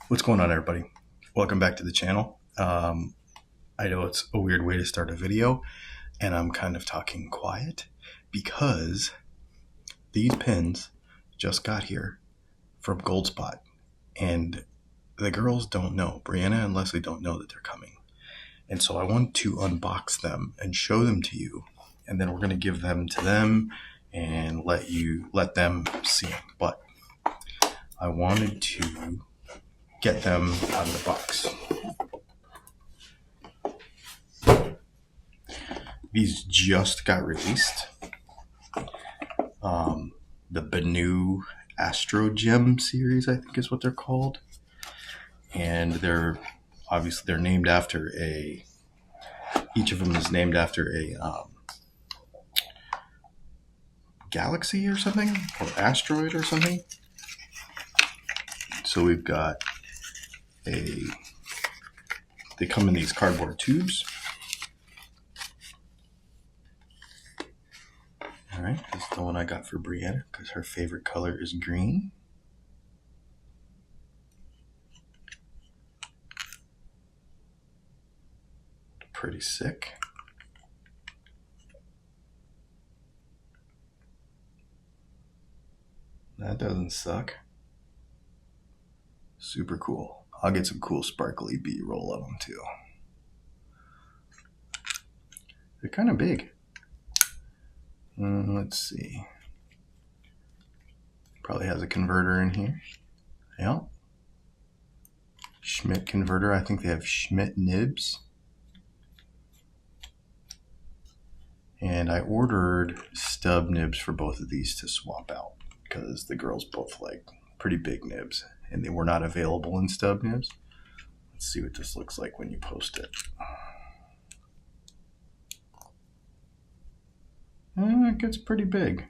What's going on, everybody? Welcome back to the channel. I know it's a weird way to start a video, and I'm kind of talking quiet because these pins just got here from Goldspot, and the girls don't know. Brianna and Leslie don't know that they're coming. And so I want to unbox them and show them to you, and then we're going to give them to them and let them see them. But I wanted to get them out of the box. These just got released. The Benu Astrogem series, I think is what they're called. And they're named after each of them is named after a galaxy or something, or asteroid or something. So we've got they come in these cardboard tubes. All right, this is the one I got for Brianna because her favorite color is green. Pretty sick. That doesn't suck. Super cool. I'll get some cool sparkly B-roll of them too. They're kind of big. Let's see. Probably has a converter in here. Yeah. Schmidt converter. I think they have Schmidt nibs. And I ordered stub nibs for both of these to swap out because the girls both like pretty big nibs and they were not available in stub nibs. Let's see what this looks like when you post it. It gets pretty big.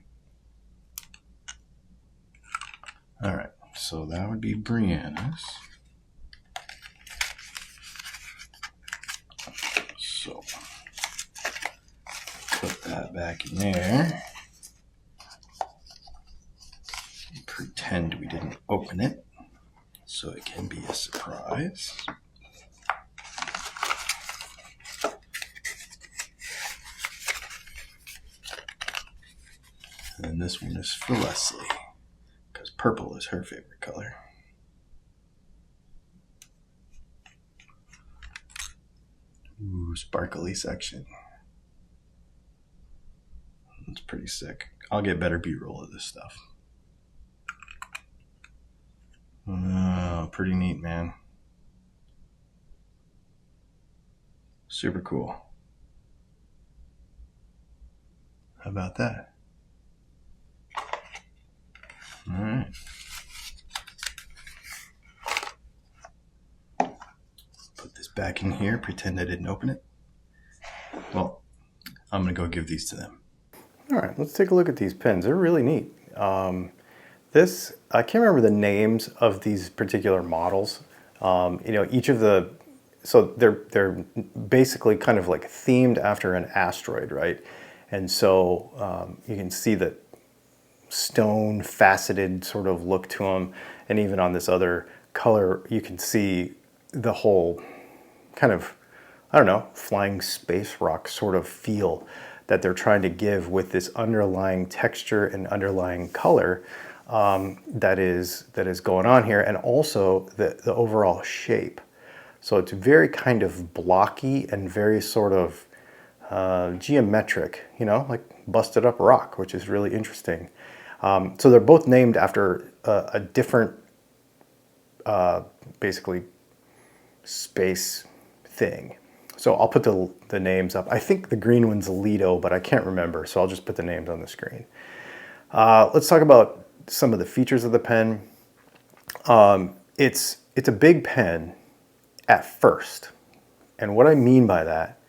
All right, so that would be Brianna's. So put that back in there. Pretend we didn't open it so it can be a surprise. And this one is for Leslie because purple is her favorite color. Ooh, sparkly section. It's pretty sick. I'll get better B-roll of this stuff. Oh, pretty neat, man. Super cool. How about that? All right. Put this back in here, pretend I didn't open it. Well, I'm going to go give these to them. All right, let's take a look at these pins. They're really neat. I can't remember the names of these particular models. Each of the, so they're basically kind of like themed after an asteroid, right? And so you can see that stone faceted sort of look to them. And even on this other color, you can see the whole kind of, I don't know, flying space rock sort of feel that they're trying to give with this underlying texture and underlying color that is going on here, and also the overall shape. So it's very kind of blocky and very sort of geometric, like busted up rock, which is really interesting. So they're both named after a different, basically, space thing. So I'll put the names up. I think the green one's Lido, but I can't remember, so I'll just put the names on the screen. Let's talk about some of the features of the pen. It's a big pen at first. And what I mean by that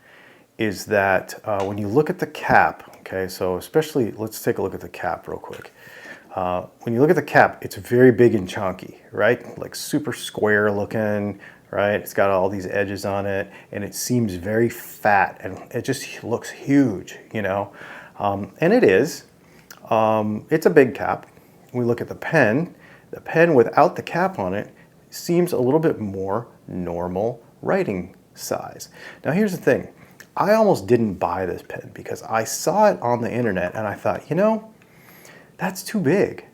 is that when you look at the cap, okay, so especially, let's take a look at the cap real quick. When you look at the cap, it's very big and chunky, right? Like super square looking, right? It's got all these edges on it, and it seems very fat, and it just looks huge, and it is. It's a big cap. We look at the pen without the cap on it seems a little bit more normal writing size. Now here's the thing. I almost didn't buy this pen because I saw it on the internet and I thought, you know, that's too big.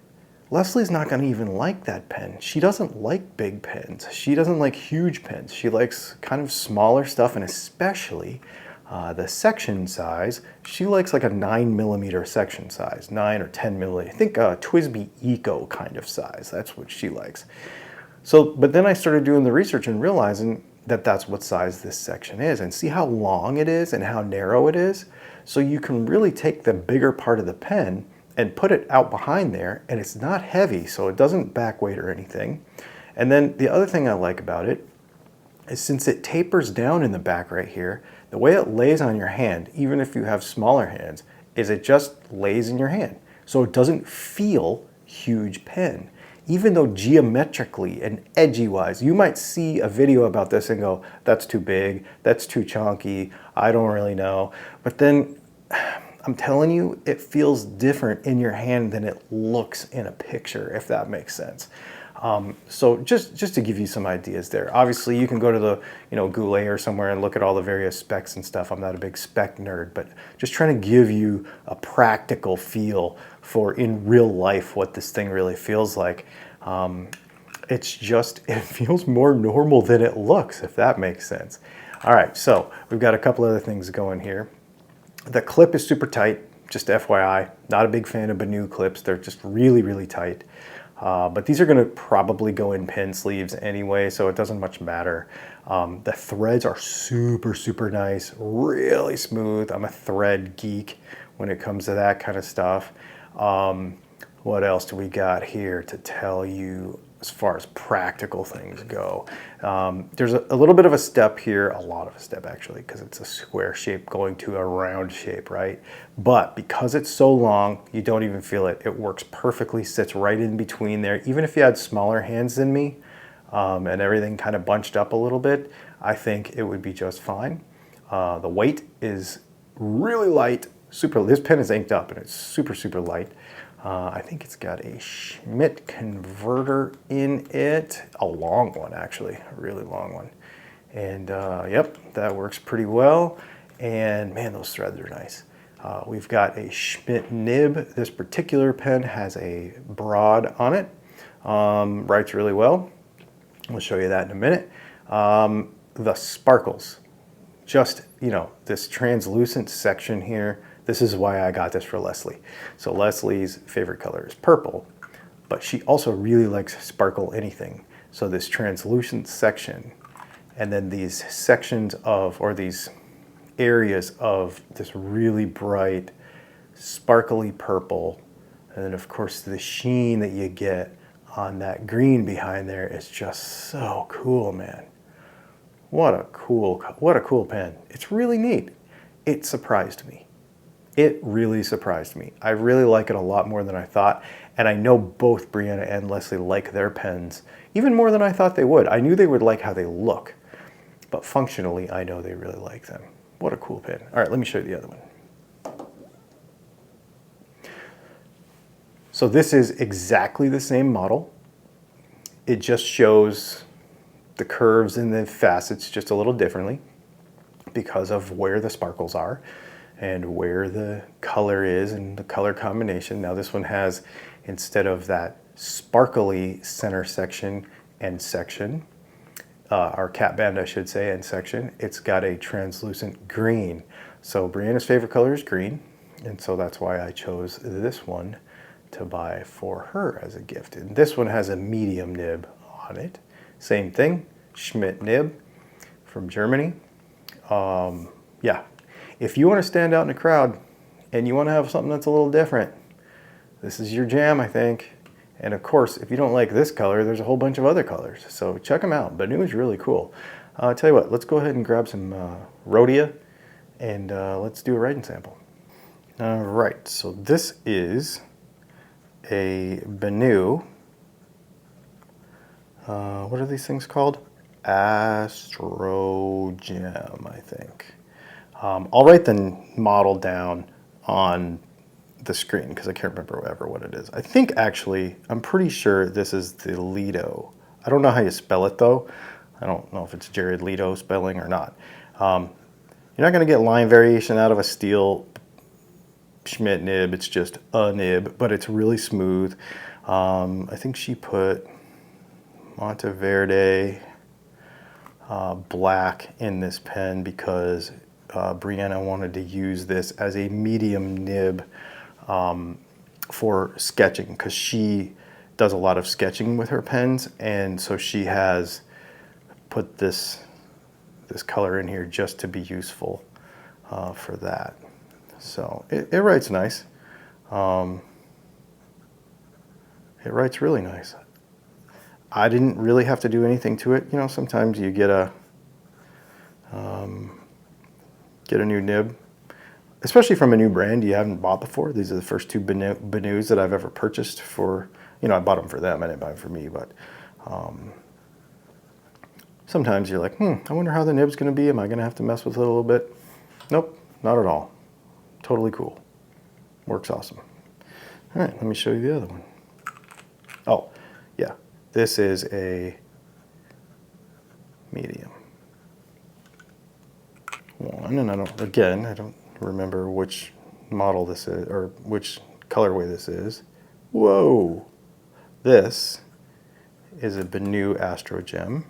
Leslie's not going to even like that pen. She doesn't like big pens. She doesn't like huge pens. She likes kind of smaller stuff, and especially the section size. She likes like a 9mm section size, 9 or 10mm. I think TWSBI Eco kind of size. That's what she likes. So, but then I started doing the research and realizing that that's what size this section is, and see how long it is and how narrow it is. So you can really take the bigger part of the pen and put it out behind there, and it's not heavy, so it doesn't back weight or anything. And then the other thing I like about it is since it tapers down in the back right here, the way it lays on your hand, even if you have smaller hands, is it just lays in your hand. So it doesn't feel huge pen. Even though geometrically and edgy-wise, you might see a video about this and go, that's too big, that's too chunky, I don't really know. But then, I'm telling you, it feels different in your hand than it looks in a picture, if that makes sense. So just to give you some ideas there. Obviously, you can go to the Goulet or somewhere and look at all the various specs and stuff. I'm not a big spec nerd, but just trying to give you a practical feel for in real life what this thing really feels like. It feels more normal than it looks, if that makes sense. All right, so we've got a couple other things going here. The clip is super tight, just FYI. Not a big fan of Benu clips. They're just really, really tight. But these are going to probably go in pen sleeves anyway, so it doesn't much matter. The threads are super, super nice, really smooth. I'm a thread geek when it comes to that kind of stuff. What else do we got here to tell you as far as practical things go? There's a little bit of a step here, a lot of a step actually, because it's a square shape going to a round shape, right? But because it's so long, you don't even feel it. It works perfectly, sits right in between there. Even if you had smaller hands than me and everything kind of bunched up a little bit, I think it would be just fine. The weight is really light. This pen is inked up and it's super, super light. I think it's got a Schmidt converter in it, a long one actually, a really long one. And yep, that works pretty well. And man, those threads are nice. We've got a Schmidt nib. This particular pen has a broad on it, writes really well. We'll show you that in a minute. The sparkles, just, this translucent section here. This is why I got this for Leslie. So Leslie's favorite color is purple, but she also really likes sparkle anything. So this translucent section, and then these sections of, or these areas of this really bright, sparkly purple, and then of course the sheen that you get on that green behind there is just so cool, man. What a cool pen. It's really neat. It surprised me. It really surprised me. I really like it a lot more than I thought, and I know both Brianna and Leslie like their pens even more than I thought they would. I knew they would like how they look, but functionally, I know they really like them. What a cool pen. All right, let me show you the other one. So this is exactly the same model. It just shows the curves and the facets just a little differently because of where the sparkles are and where the color is and the color combination. Now this one has, instead of that sparkly center section and section, or cap band I should say, and section, it's got a translucent green. So Brianna's favorite color is green, and so that's why I chose this one to buy for her as a gift. And this one has a medium nib on it. Same thing, Schmidt nib from Germany. Yeah. If you want to stand out in a crowd and you want to have something that's a little different, this is your jam, I think. And of course, if you don't like this color, there's a whole bunch of other colors. So check them out. Benu is really cool. I'll tell you what, let's go ahead and grab some Rhodia and let's do a writing sample. All right, so this is a Benu. What are these things called? Astrogem, I think. I'll write the model down on the screen because I can't remember what it is. I think actually, I'm pretty sure this is the Lido. I don't know how you spell it though. I don't know if it's Jared Leto spelling or not. You're not going to get line variation out of a steel Schmidt nib. It's just a nib, but it's really smooth. I think she put Monteverde black in this pen because Brianna wanted to use this as a medium nib for sketching, because she does a lot of sketching with her pens, and so she has put this color in here just to be useful for that. So it writes nice. It writes really nice. I didn't really have to do anything to it. You know, sometimes you get a new nib, especially from a new brand you haven't bought before. These are the first two Benus that I've ever purchased for, you know, I bought them for them. I didn't buy them for me, but sometimes you're like, I wonder how the nib's going to be. Am I going to have to mess with it a little bit? Nope, not at all. Totally cool. Works awesome. All right, let me show you the other one. Oh, yeah. This is a medium one, and I don't remember which model this is or which colorway this is. Whoa! This is a Benu Astrogem,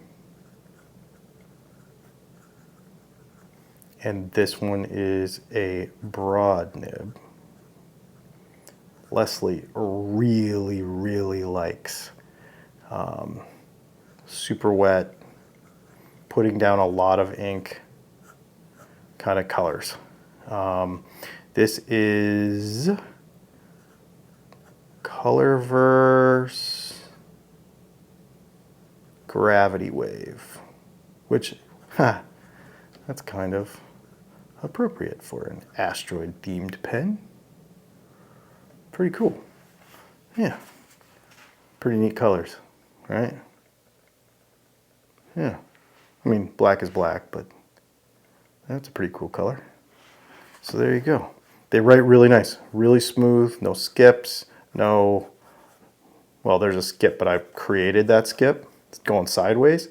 and this one is a broad nib. Leslie really, really likes super wet, putting down a lot of ink kind of colors. This is Colorverse Gravity Wave, which, that's kind of appropriate for an asteroid themed pen. Pretty cool. Yeah. Pretty neat colors, right? Yeah. I mean, black is black, but that's a pretty cool color. So there you go. They write really nice, really smooth, no skips, no, well, there's a skip, but I created that skip. It's going sideways,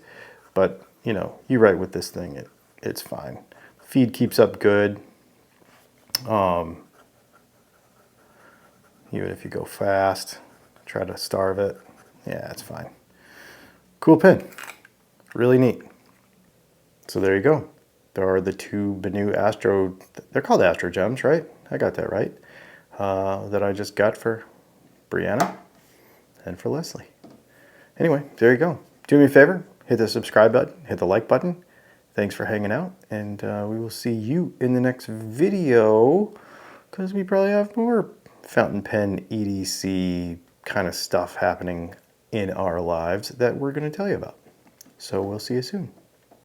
but you know, you write with this thing, it's fine. Feed keeps up good. Even if you go fast, try to starve it, yeah, it's fine. Cool pen, really neat. So there you go. There are the two Benu Astro, they're called Astrogems, right? I got that right. That I just got for Brianna and for Leslie. Anyway, there you go. Do me a favor, hit the subscribe button, hit the like button. Thanks for hanging out, and we will see you in the next video, because we probably have more fountain pen EDC kind of stuff happening in our lives that we're going to tell you about. So we'll see you soon.